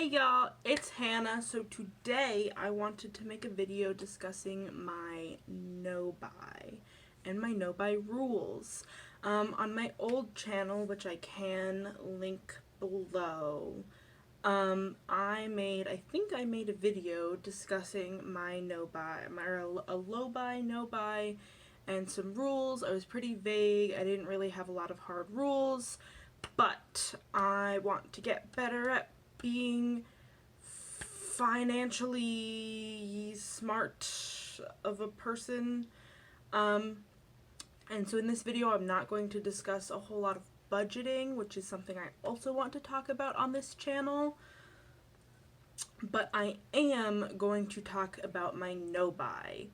Hey y'all, it's Hannah. So today I wanted to make a video discussing my no-buy and my no-buy rules. On my old channel, which I can link below, I think I made a video discussing my no-buy, a low-buy, no-buy, and some rules. I was pretty vague. I didn't really have a lot of hard rules, but I want to get better at being financially smart of a person. And so in this video I'm not going to discuss a whole lot of budgeting, which is something I also want to talk about on this channel, but I am going to talk about my no-buy.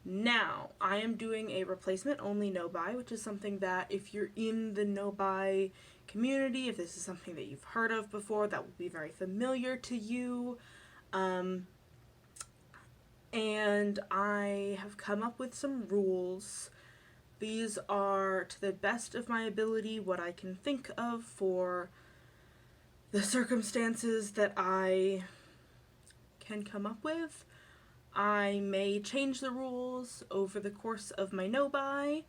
Now, I am doing a replacement only no-buy, which is something that if you're in the no-buy community, if this is something that you've heard of before, that will be very familiar to you. And I have come up with some rules. These are, to the best of my ability, what I can think of for the circumstances that I can come up with. I may change the rules over the course of my no-buy,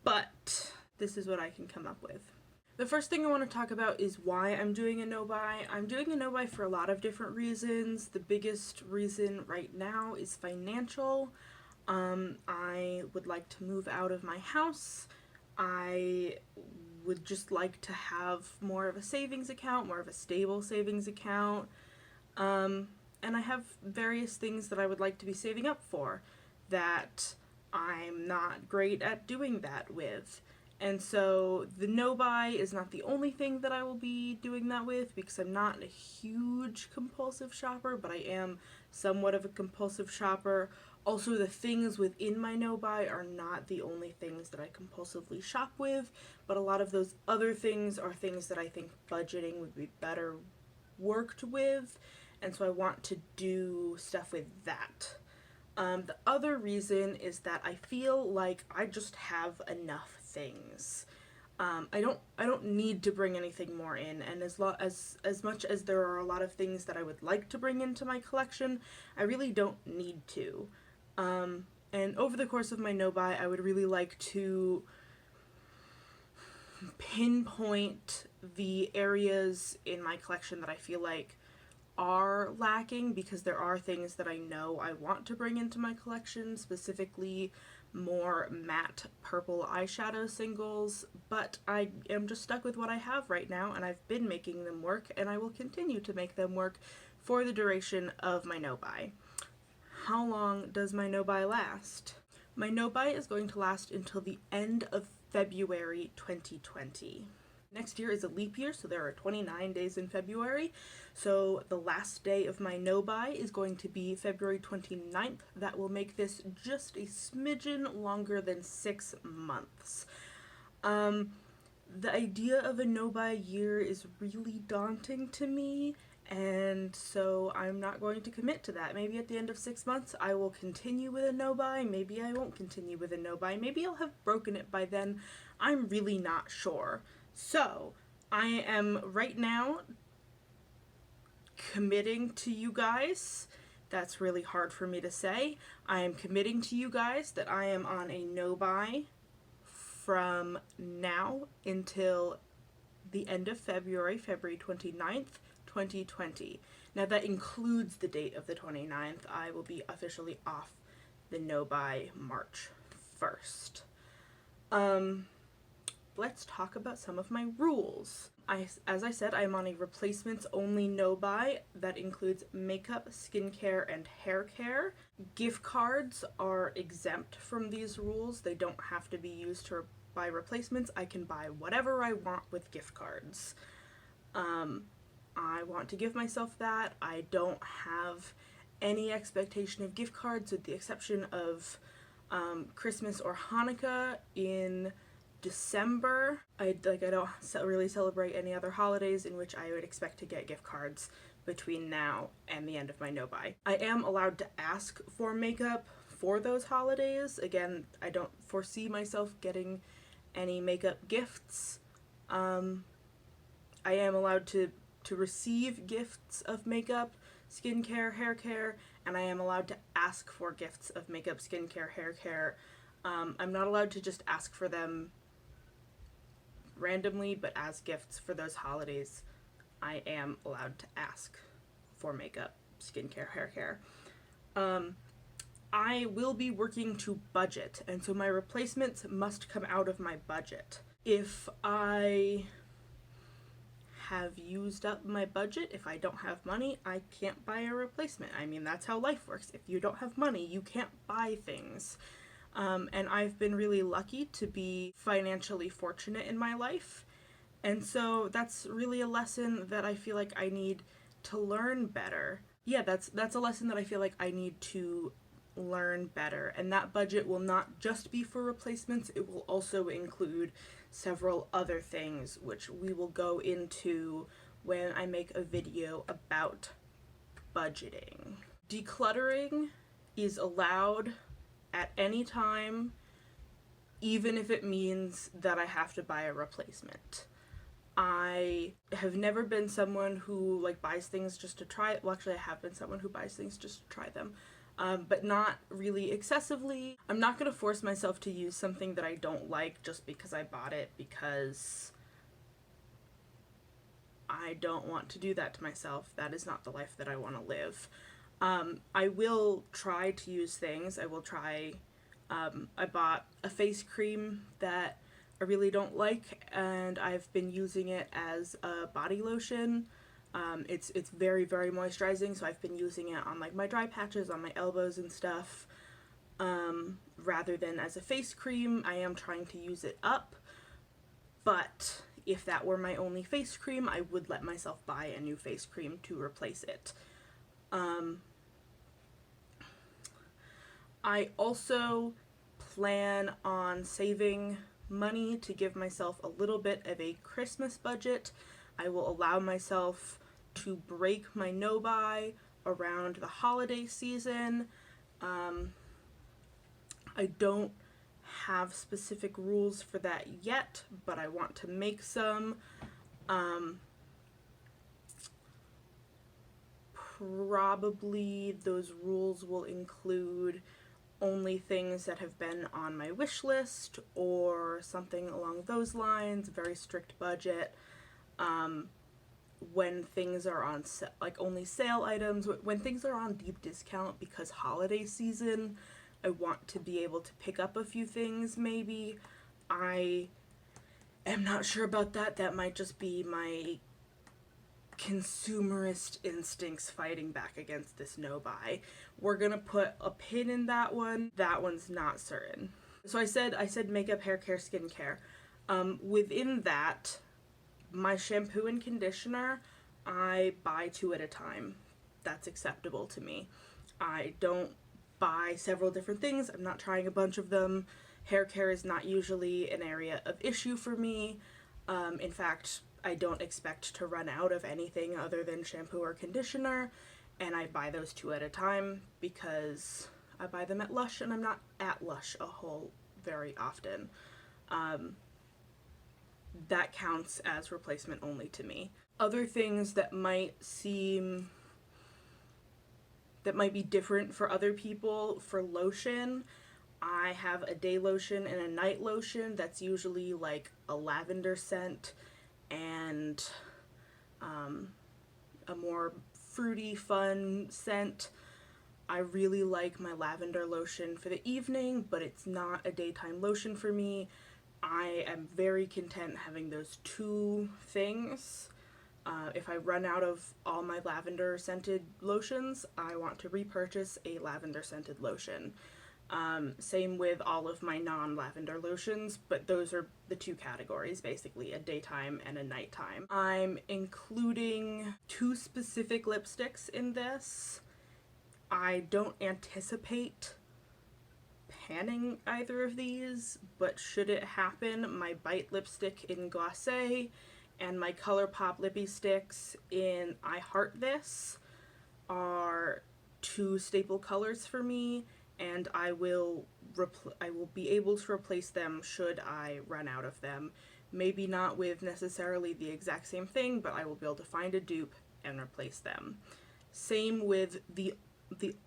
but this is what I can come up with. The first thing I want to talk about is why I'm doing a no-buy. I'm doing a no-buy for a lot of different reasons. The biggest reason right now is financial. I would like to move out of my house. I would just like to have more of a savings account, more of a stable savings account. And I have various things that I would like to be saving up for that I'm not great at doing that with. And so the no-buy is not the only thing that I will be doing that with, because I'm not a huge compulsive shopper, but I am somewhat of a compulsive shopper. Also, the things within my no-buy are not the only things that I compulsively shop with, but a lot of those other things are things that I think budgeting would be better worked with, and so I want to do stuff with that. The other reason is that I feel like I just have enough things. I don't need to bring anything more in, and as much as there are a lot of things that I would like to bring into my collection, I really don't need to. And over the course of my no-buy, I would really like to pinpoint the areas in my collection that I feel like are lacking, because there are things that I know I want to bring into my collection, specifically more matte purple eyeshadow singles, but I am just stuck with what I have right now, and I've been making them work, and I will continue to make them work for the duration of my no-buy. How long does my no-buy last? My no-buy is going to last until the end of February 2020. Next year is a leap year, so there are 29 days in February. So the last day of my no-buy is going to be February 29th. That will make this just a smidgen longer than 6 months. The idea of a no-buy year is really daunting to me, and so I'm not going to commit to that. Maybe at the end of 6 months I will continue with a no-buy, maybe I won't continue with a no-buy, maybe I'll have broken it by then. I'm really not sure. So, I am right now committing to you guys. That's really hard for me to say. I am committing to you guys that I am on a no-buy from now until the end of February, February 29th, 2020. Now that includes the date of the 29th. I will be officially off the no-buy March 1st. Let's talk about some of my rules. As I said, I'm on a replacements only no-buy that includes makeup, skincare, and hair care. Gift cards are exempt from these rules. They don't have to be used to buy replacements. I can buy whatever I want with gift cards. I want to give myself that. I don't have any expectation of gift cards with the exception of Christmas or Hanukkah in December. I don't really celebrate any other holidays in which I would expect to get gift cards between now and the end of my no-buy. I am allowed to ask for makeup for those holidays. Again, I don't foresee myself getting any makeup gifts. I am allowed to to receive gifts of makeup, skincare, hair care, and I am allowed to ask for gifts of makeup, skincare, hair care. I'm not allowed to just ask for them randomly, but as gifts for those holidays, I am allowed to ask for makeup, skincare, hair care. I will be working to budget, and so my replacements must come out of my budget. If I have used up my budget, if I don't have money, I can't buy a replacement. I mean, that's how life works. If you don't have money, you can't buy things. And I've been really lucky to be financially fortunate in my life. And so that's really a lesson that I feel like I need to learn better. Yeah, that's a lesson that I feel like I need to learn better. And that budget will not just be for replacements, it will also include several other things, which we will go into when I make a video about budgeting. Decluttering is allowed at any time, even if it means that I have to buy a replacement. I have never been someone who buys things just to try it. Well, actually, I have been someone who buys things just to try them. But not really excessively. I'm not going to force myself to use something that I don't like just because I bought it, because I don't want to do that to myself. That is not the life that I want to live. I will try to use things. I will try. I bought a face cream that I really don't like, and I've been using it as a body lotion. It's very, very moisturizing, so I've been using it on my dry patches, on my elbows and stuff. Rather than as a face cream, I am trying to use it up. But if that were my only face cream, I would let myself buy a new face cream to replace it. I also plan on saving money to give myself a little bit of a Christmas budget. I will allow myself to break my no-buy around the holiday season. I don't have specific rules for that yet, but I want to make some. Probably those rules will include only things that have been on my wish list or something along those lines, very strict budget. When things are on only sale items, when things are on deep discount because holiday season, I want to be able to pick up a few things maybe. I am not sure about that. That might just be my consumerist instincts fighting back against this no-buy. We're gonna put a pin in that one. That one's not certain. So I said makeup, hair care, skincare. Within that, my shampoo and conditioner, I buy 2 at a time. That's acceptable to me. I don't buy several different things. I'm not trying a bunch of them. Hair care is not usually an area of issue for me. In fact, I don't expect to run out of anything other than shampoo or conditioner, and I buy those 2 at a time because I buy them at Lush, and I'm not at Lush a whole very often. That counts as replacement only to me. Other things that might be different for other people, for lotion, I have a day lotion and a night lotion that's usually a lavender scent and a more fruity, fun scent. I really like my lavender lotion for the evening, but it's not a daytime lotion for me. I am very content having those 2 things. If I run out of all my lavender scented lotions, I want to repurchase a lavender scented lotion. Same with all of my non-lavender lotions, but those are the 2 categories, basically, a daytime and a nighttime. I'm including 2 specific lipsticks in this. I don't anticipate panning either of these, but should it happen, my Bite lipstick in Glacé and my ColourPop Lippy Sticks in I Heart This are 2 staple colors for me, and I will be able to replace them should I run out of them, Maybe not with necessarily the exact same thing, but I will be able to find a dupe and replace them. Same with the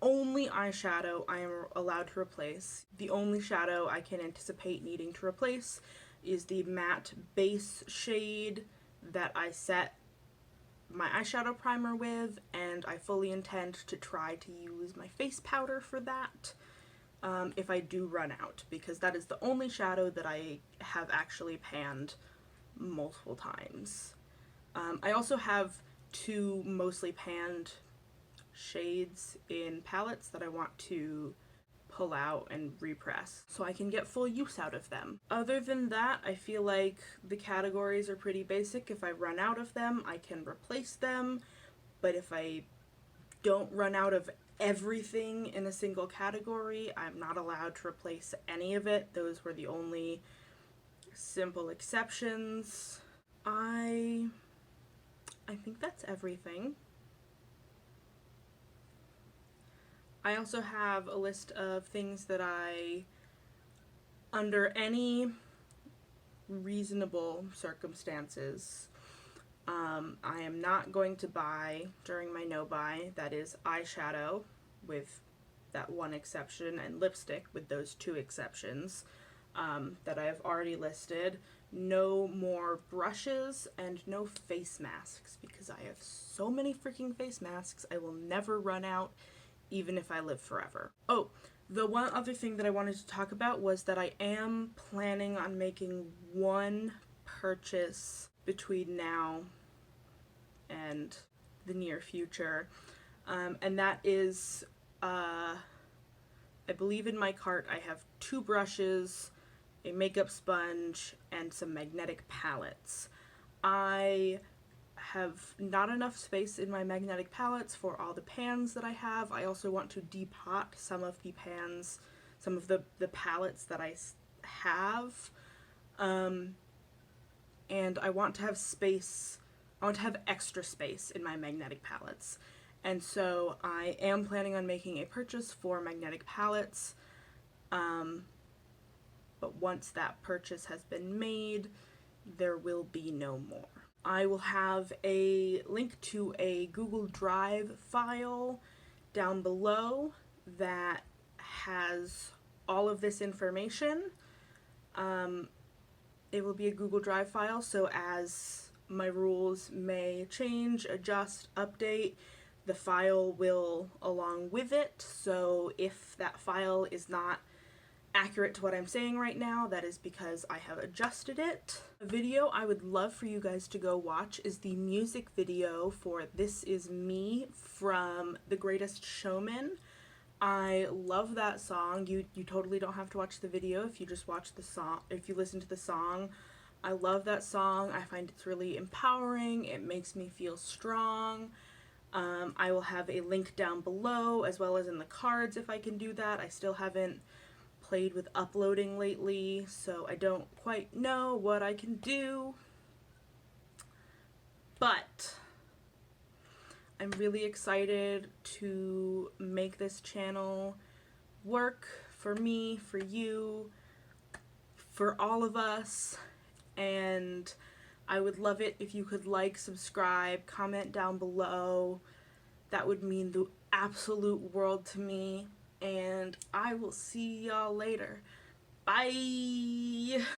only eyeshadow I am allowed to replace, the only shadow I can anticipate needing to replace is the matte base shade that I set my eyeshadow primer with, and I fully intend to try to use my face powder for that if I do run out, because that is the only shadow that I have actually panned multiple times. I also have two mostly panned shades in palettes that I want to pull out and repress so I can get full use out of them. Other than that, I feel like the categories are pretty basic. If I run out of them, I can replace them, but if I don't run out of everything in a single category, I'm not allowed to replace any of it. Those were the only simple exceptions. I think that's everything. I also have a list of things that I, under any reasonable circumstances, I am not going to buy during my no buy. That is eyeshadow, with that one exception, and lipstick, with those two exceptions that I have already listed. No more brushes and no face masks, because I have so many freaking face masks. I will never run out, even if I live forever. Oh, the one other thing that I wanted to talk about was that I am planning on making one purchase between now and the near future, and that is, I believe in my cart I have 2 brushes, a makeup sponge, and some magnetic palettes. I have not enough space in my magnetic palettes for all the pans that I have. I also want to depot some of the pans, some of the palettes that I have, and I want to have space, I want to have extra space in my magnetic palettes. And so I am planning on making a purchase for magnetic palettes, but once that purchase has been made, there will be no more. I will have a link to a Google Drive file down below that has all of this information. It will be a Google Drive file, so as my rules may change, adjust, update, the file will along with it. So if that file is not accurate to what I'm saying right now, that is because I have adjusted it. A video I would love for you guys to go watch is the music video for This Is Me from The Greatest Showman. I love that song. You totally don't have to watch the video if you just watch the song, if you listen to the song. I love that song. I find it's really empowering. It makes me feel strong. I will have a link down below as well as in the cards if I can do that. I still haven't played with uploading lately, so I don't quite know what I can do, but I'm really excited to make this channel work for me, for you, for all of us, and I would love it if you could like, subscribe, comment down below. That would mean the absolute world to me. And I will see y'all later. Bye!